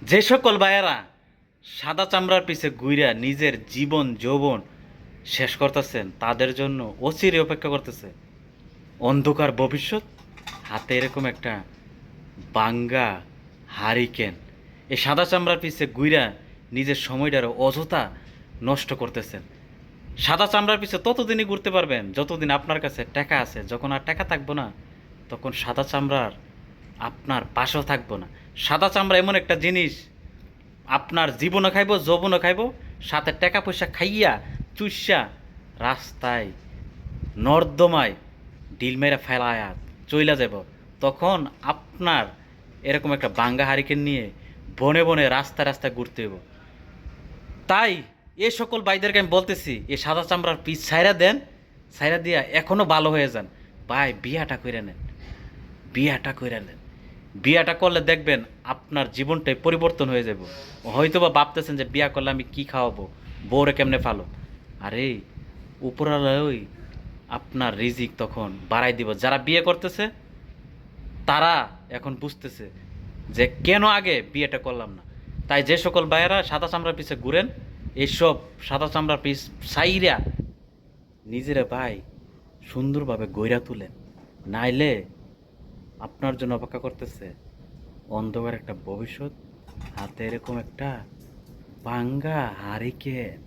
যে সকল ভাইয়েরা সাদা চামড়ার পিছে ঘুইরা নিজের জীবন যৌবন শেষ করতেছেন তাদের জন্য অচিরে অপেক্ষা করতেছে অন্ধকার ভবিষ্যৎ। হাতে এরকম একটা বাঙ্গা হারিকেন। এই সাদা চামড়ার পিছে ঘুইরা নিজের সময়টারও অযথা নষ্ট করতেছেন। সাদা চামড়ার পিছে ততদিনই ঘুরতে পারবেন যতদিন আপনার কাছে টাকা আছে। যখন আর টাকা থাকবো না তখন সাদা চামড়ার আপনার পাশেও থাকবো না। সাদা চামড়া এমন একটা জিনিস, আপনার জীবনও খাইব, যৌবনও খাইব, সাথে টাকা পয়সা খাইয়া চুষা রাস্তায় নর্দমায় ডিল মেরে ফেলায়া চইলা যাব। তখন আপনার এরকম একটা বাঙ্গা হারিকেন নিয়ে বনে বনে রাস্তায় রাস্তায় ঘুরতে হইব। তাই এ সকল ভাইদেরকে আমি বলতেছি, এ সাদা চামড়ার পিস ছাইরা দেন, ছাইরা দিয়া এখনো ভালো হয়ে যান। ভাই বিয়াটা কইরা নেন, বিয়াটা কইরা নেন। বিয়াটা করলে দেখবেন আপনার জীবনটাই পরিবর্তন হয়ে যাব। হয়তো বা ভাবতেছেন যে বিয়া করলে আমি কি খাওয়াবো, বউরে কেমনে ফালো। আরে উপরালা ওই আপনার রিজিক তখন বাড়াই দিব। যারা বিয়ে করতেছে তারা এখন বুঝতেছে যে কেন আগে বিয়েটা করলাম না। তাই যে সকল ভাইয়েরা সাদা চামড়ার পিছে ঘুরেন, এইসব সাদা চামড়ার পিস সাইরা নিজেরা ভাই সুন্দরভাবে গইরা তুলেন। নাইলে আপনার জন্য অপেক্ষা করতেছে অন্ধকার একটা ভবিষ্যৎ, হাতে এরকম একটা ভাঙ্গা হারিকেন।